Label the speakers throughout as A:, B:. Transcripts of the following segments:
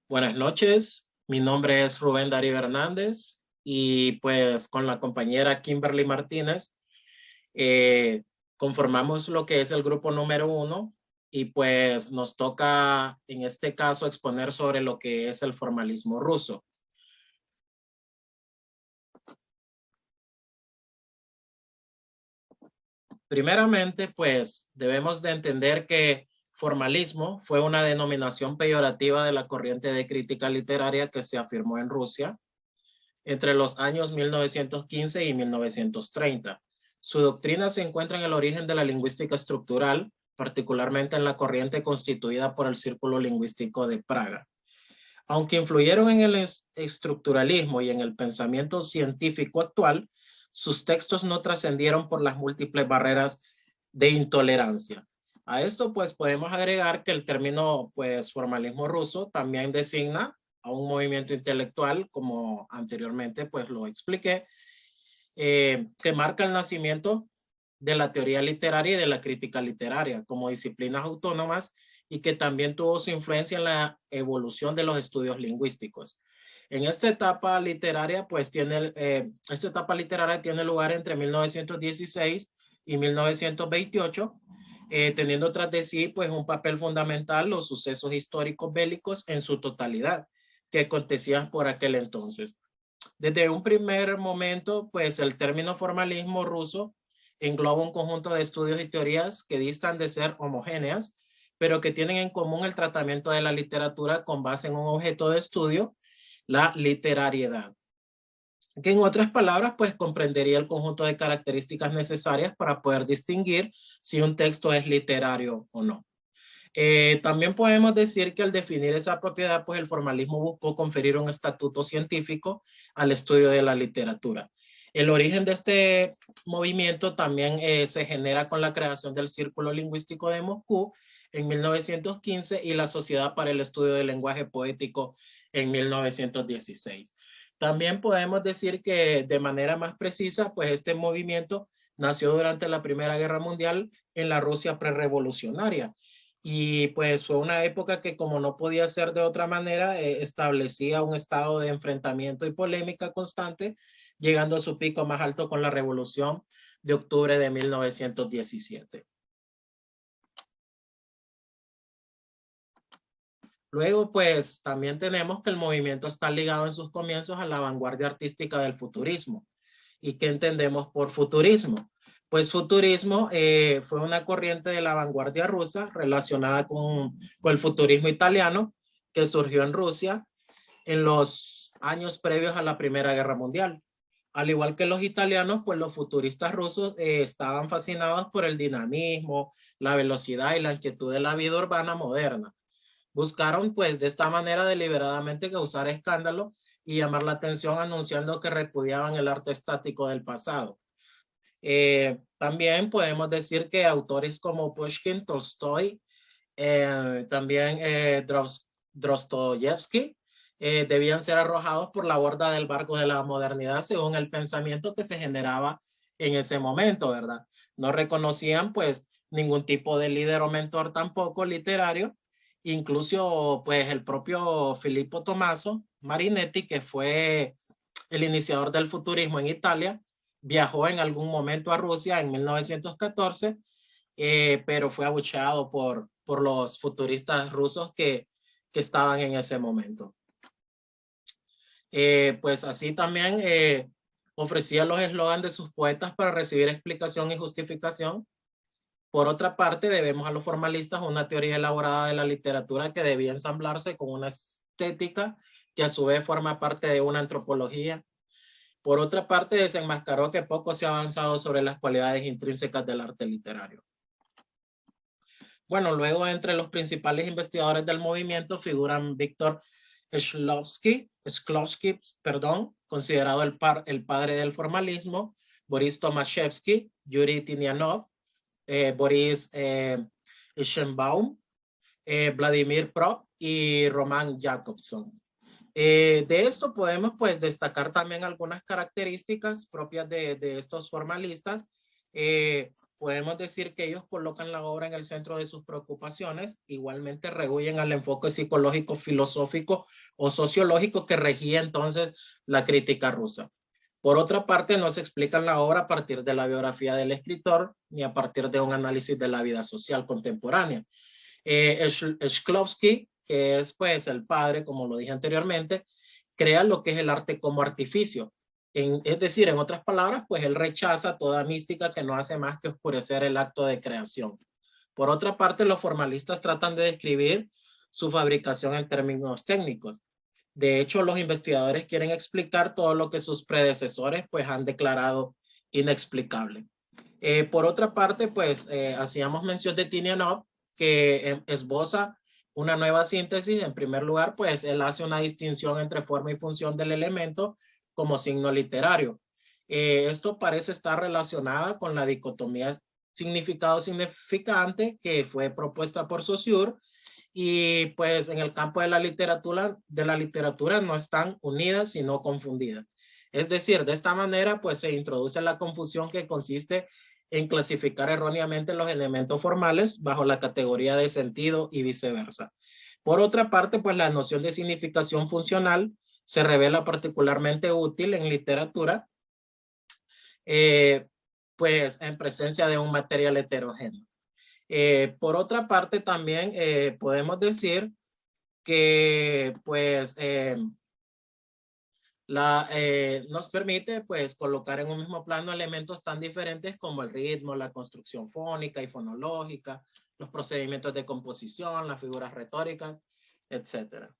A: Buenas noches, mi nombre es Rubén Darío Hernández y pues con la compañera Kimberly Martínez eh, conformamos lo que es el grupo número 1 y pues nos toca en este caso exponer sobre lo que es el formalismo ruso. Primeramente, pues debemos de entender que formalismo fue una denominación peyorativa de la corriente de crítica literaria que se afirmó en Rusia entre los años 1915 y 1930. Su doctrina se encuentra en el origen de la lingüística estructural, particularmente en la corriente constituida por el Círculo Lingüístico de Praga. Aunque influyeron en el estructuralismo y en el pensamiento científico actual, sus textos no trascendieron por las múltiples barreras de intolerancia. A esto pues podemos agregar que el término pues formalismo ruso también designa a un movimiento intelectual, como anteriormente pues lo expliqué, que marca el nacimiento de la teoría literaria y de la crítica literaria como disciplinas autónomas y que también tuvo su influencia en la evolución de los estudios lingüísticos. En esta etapa literaria, pues esta etapa literaria tiene lugar entre 1916 y 1928, teniendo tras de sí pues un papel fundamental los sucesos históricos bélicos en su totalidad que acontecían por aquel entonces. Desde un primer momento, pues el término formalismo ruso engloba un conjunto de estudios y teorías que distan de ser homogéneas, pero que tienen en común el tratamiento de la literatura con base en un objeto de estudio, la literariedad, que en otras palabras, pues comprendería el conjunto de características necesarias para poder distinguir si un texto es literario o no. También podemos decir que al definir esa propiedad, pues el formalismo buscó conferir un estatuto científico al estudio de la literatura. El origen de este movimiento también se genera con la creación del Círculo Lingüístico de Moscú en 1915 y la Sociedad para el Estudio del Lenguaje Poético en 1916. También podemos decir que de manera más precisa, pues este movimiento nació durante la Primera Guerra Mundial en la Rusia prerevolucionaria. Y pues fue una época que como no podía ser de otra manera, establecía un estado de enfrentamiento y polémica constante, llegando a su pico más alto con la Revolución de octubre de 1917. Luego, pues también tenemos que el movimiento está ligado en sus comienzos a la vanguardia artística del futurismo. ¿Y qué entendemos por futurismo? Pues futurismo fue una corriente de la vanguardia rusa relacionada con el futurismo italiano que surgió en Rusia en los años previos a la Primera Guerra Mundial. Al igual que los italianos, pues los futuristas rusos estaban fascinados por el dinamismo, la velocidad y la inquietud de la vida urbana moderna. Buscaron pues de esta manera deliberadamente causar escándalo y llamar la atención anunciando que repudiaban el arte estático del pasado. También podemos decir que autores como Pushkin, Tolstoy, también Dostoyevsky, debían ser arrojados por la borda del barco de la modernidad según el pensamiento que se generaba en ese momento, ¿verdad? No reconocían pues ningún tipo de líder o mentor tampoco literario, incluso pues el propio Filippo Tommaso Marinetti, que fue el iniciador del futurismo en Italia, viajó en algún momento a Rusia en 1914, pero fue abucheado por los futuristas rusos que estaban en ese momento. Pues así también ofrecía los eslogans de sus poetas para recibir explicación y justificación. Por otra parte, debemos a los formalistas una teoría elaborada de la literatura que debía ensamblarse con una estética que a su vez forma parte de una antropología. Por otra parte, desenmascaró que poco se ha avanzado sobre las cualidades intrínsecas del arte literario. Bueno, luego entre los principales investigadores del movimiento figuran Víctor Shklovsky, considerado el padre del formalismo, Boris Tomaszewski, Yuri Tinianov, Boris Schönbaum, Vladimir Prop y Roman Jakobson. De esto podemos pues destacar también algunas características propias de estos formalistas, podemos decir que ellos colocan la obra en el centro de sus preocupaciones, igualmente rehuyen al enfoque psicológico, filosófico o sociológico que regía entonces la crítica rusa. Por otra parte, no se explican la obra a partir de la biografía del escritor ni a partir de un análisis de la vida social contemporánea. Shklovsky, que es pues el padre, como lo dije anteriormente, crea lo que es el arte como artificio. Es decir, en otras palabras, pues él rechaza toda mística que no hace más que oscurecer el acto de creación. Por otra parte, los formalistas tratan de describir su fabricación en términos técnicos. De hecho, los investigadores quieren explicar todo lo que sus predecesores pues han declarado inexplicable. Por otra parte, pues hacíamos mención de Tinianov, que esboza una nueva síntesis. En primer lugar, pues él hace una distinción entre forma y función del elemento como signo literario. Esto parece estar relacionada con la dicotomía significado-significante que fue propuesta por Saussure, y pues en el campo de la literatura no están unidas sino confundidas. Es decir, de esta manera pues se introduce la confusión que consiste en clasificar erróneamente los elementos formales bajo la categoría de sentido y viceversa. Por otra parte, pues la noción de significación funcional se revela particularmente útil en literatura, pues en presencia de un material heterogéneo. Por otra parte, también podemos decir que pues nos permite pues colocar en un mismo plano elementos tan diferentes como el ritmo, la construcción fónica y fonológica, los procedimientos de composición, las figuras retóricas, etc.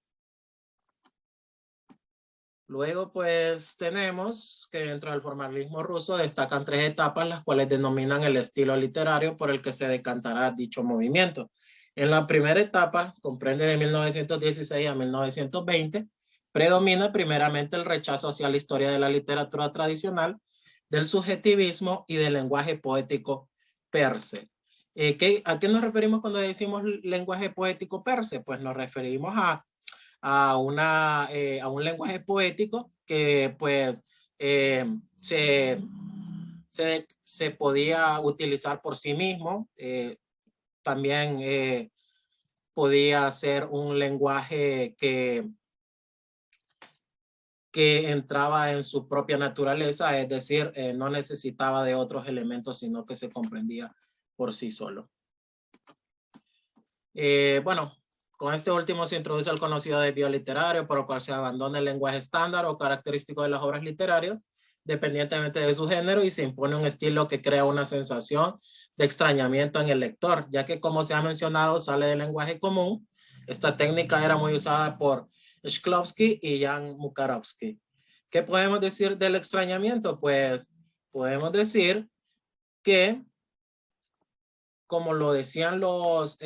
A: Luego pues tenemos que dentro del formalismo ruso destacan tres etapas, las cuales denominan el estilo literario por el que se decantará dicho movimiento. En la primera etapa, comprende de 1916 a 1920, predomina primeramente el rechazo hacia la historia de la literatura tradicional, del subjetivismo y del lenguaje poético perse. ¿A qué nos referimos cuando decimos lenguaje poético perse? Pues nos referimos a un lenguaje poético que pues se podía utilizar por sí mismo. También podía ser un lenguaje que entraba en su propia naturaleza, es decir, no necesitaba de otros elementos, sino que se comprendía por sí solo. Bueno, con este último se introduce el conocido desvío literario, por lo cual se abandona el lenguaje estándar o característico de las obras literarias, dependientemente de su género, y se impone un estilo que crea una sensación de extrañamiento en el lector, ya que, como se ha mencionado, sale del lenguaje común. Esta técnica era muy usada por Shklovsky y Jan Mukarovsky. ¿Qué podemos decir del extrañamiento? Pues podemos decir que, como lo decían los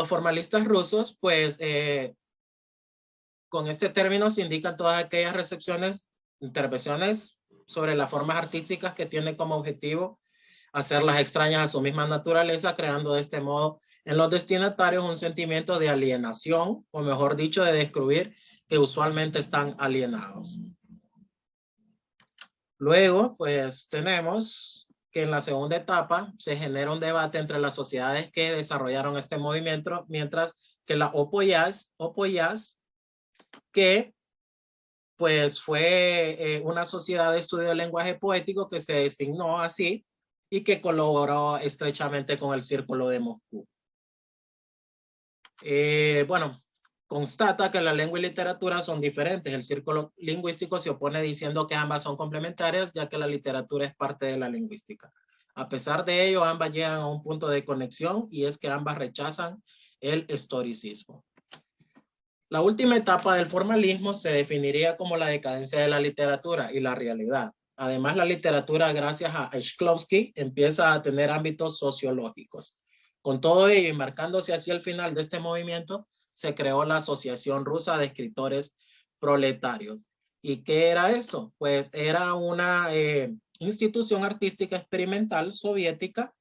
A: formalistas rusos, pues con este término se indican todas aquellas recepciones, intervenciones sobre las formas artísticas que tienen como objetivo hacerlas extrañas a su misma naturaleza, creando de este modo en los destinatarios un sentimiento de alienación, o mejor dicho, de descubrir que usualmente están alienados. Luego, pues tenemos que en la segunda etapa se genera un debate entre las sociedades que desarrollaron este movimiento, mientras que la Opoyas, que pues fue una sociedad de estudio del lenguaje poético que se designó así y que colaboró estrechamente con el Círculo de Moscú. Bueno, constata que la lengua y literatura son diferentes. El círculo lingüístico se opone diciendo que ambas son complementarias, ya que la literatura es parte de la lingüística. A pesar de ello, ambas llegan a un punto de conexión, y es que ambas rechazan el historicismo. La última etapa del formalismo se definiría como la decadencia de la literatura y la realidad. Además, la literatura, gracias a Shklovsky, empieza a tener ámbitos sociológicos. Con todo ello, y marcándose hacia el final de este movimiento, se creó la Asociación Rusa de Escritores Proletarios. ¿Y qué era esto? Pues era una institución artística experimental soviética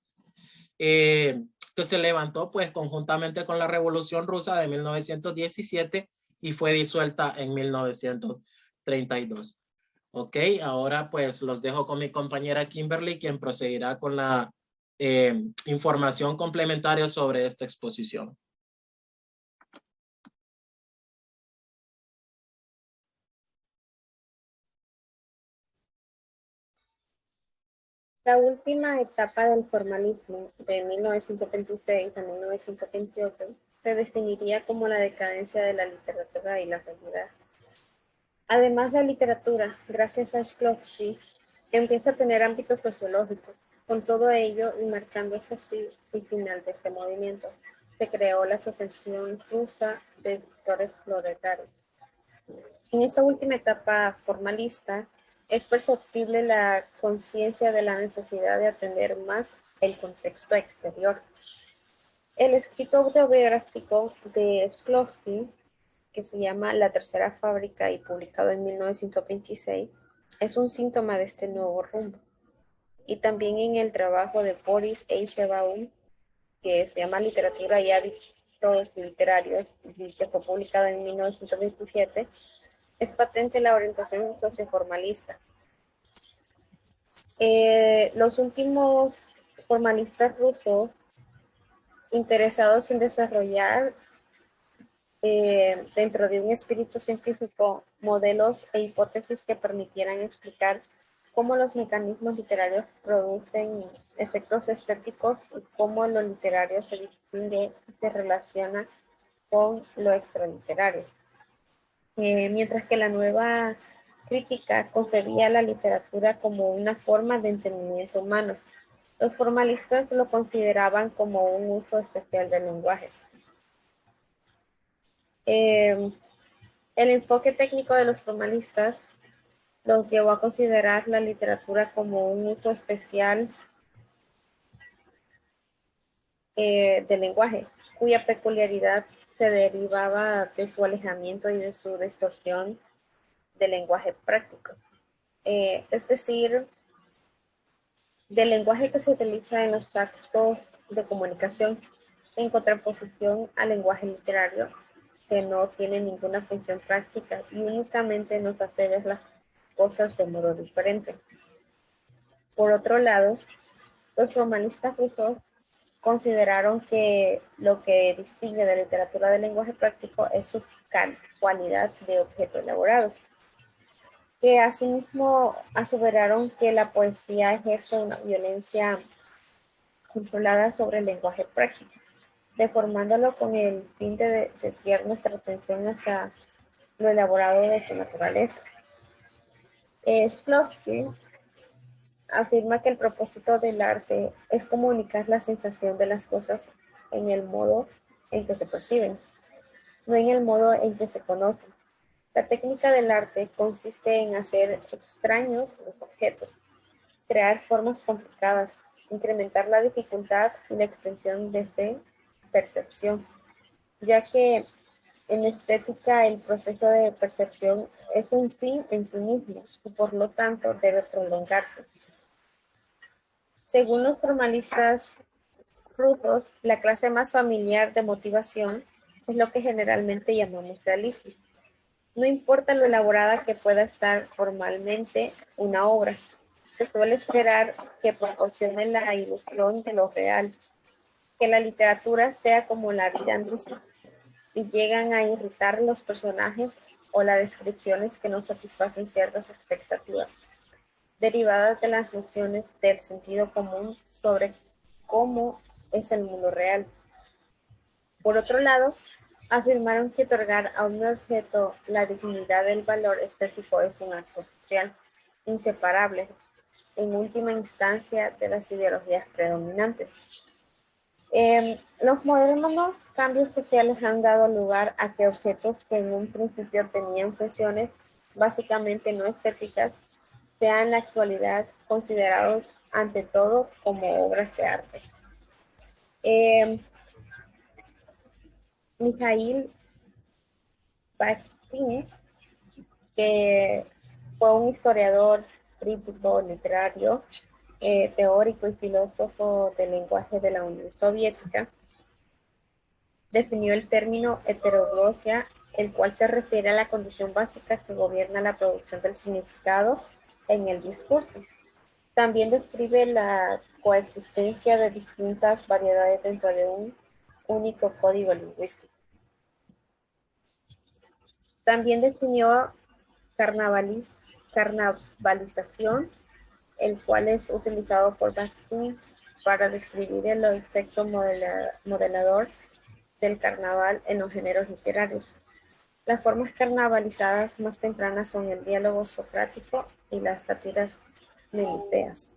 A: que se levantó pues conjuntamente con la Revolución Rusa de 1917 y fue disuelta en 1932. Ok, ahora pues los dejo con mi compañera Kimberly, quien proseguirá con la información complementaria sobre esta exposición.
B: La última etapa del formalismo, de 1926 a 1928, se definiría como la decadencia de la literatura y la realidad. Además, la literatura, gracias a Shklovsky, empieza a tener ámbitos sociológicos. Con todo ello, y marcándose así el final de este movimiento, se creó la Asociación Rusa de Escritores Proletarios. En esta última etapa formalista, es perceptible la conciencia de la necesidad de atender más el contexto exterior. El escrito autobiográfico de Shklovsky, que se llama La Tercera Fábrica y publicado en 1926, es un síntoma de este nuevo rumbo. Y también en el trabajo de Boris Eichelbaum, que se llama Literatura y hábitos literarios, y que fue publicado en 1927, es patente la orientación socioformalista. Los últimos formalistas rusos interesados en desarrollar dentro de un espíritu científico modelos e hipótesis que permitieran explicar cómo los mecanismos literarios producen efectos estéticos y cómo lo literario se distingue y se relaciona con lo extraliterario. Mientras que la nueva crítica concebía la literatura como una forma de entendimiento humano. Los formalistas lo consideraban como un uso especial del lenguaje. El enfoque técnico de los formalistas los llevó a considerar la literatura como un uso especial del lenguaje, cuya peculiaridad se derivaba de su alejamiento y de su distorsión del lenguaje práctico. Es decir, del lenguaje que se utiliza en los actos de comunicación, en contraposición al lenguaje literario, que no tiene ninguna función práctica y únicamente nos hace ver las cosas de modo diferente. Por otro lado, los romanistas rusos consideraron que lo que distingue de la literatura del lenguaje práctico es su cualidad de objeto elaborado, que asimismo aseveraron que la poesía ejerce una violencia controlada sobre el lenguaje práctico, deformándolo con el fin de desviar nuestra atención hacia lo elaborado de su naturaleza. Shklovsky afirma que el propósito del arte es comunicar la sensación de las cosas en el modo en que se perciben, no en el modo en que se conocen. La técnica del arte consiste en hacer extraños los objetos, crear formas complicadas, incrementar la dificultad y la extensión de percepción, ya que en estética el proceso de percepción es un fin en sí mismo y por lo tanto debe prolongarse. Según los formalistas rusos, la clase más familiar de motivación es lo que generalmente llamamos realismo. No importa lo elaborada que pueda estar formalmente una obra, se suele esperar que proporcione la ilusión de lo real, que la literatura sea como la vida misma, y llegan a irritar los personajes o las descripciones que no satisfacen ciertas expectativas, derivadas de las nociones del sentido común sobre cómo es el mundo real. Por otro lado, afirmaron que otorgar a un objeto la dignidad del valor estético es un acto social inseparable, en última instancia, de las ideologías predominantes. Los modernos cambios sociales han dado lugar a que objetos que en un principio tenían funciones básicamente no estéticas sean en la actualidad considerados ante todo como obras de arte. Mikhail Bakhtin, que fue un historiador, crítico, literario, teórico y filósofo del lenguaje de la Unión Soviética, definió el término heteroglosia el cual se refiere a la condición básica que gobierna la producción del significado en el discurso. También describe la coexistencia de distintas variedades dentro de un único código lingüístico. También definió carnavalización, el cual es utilizado por Bakhtin para describir el efecto modelador del carnaval en los géneros literarios. Las formas carnavalizadas más tempranas son el diálogo socrático y las sátiras meniteas.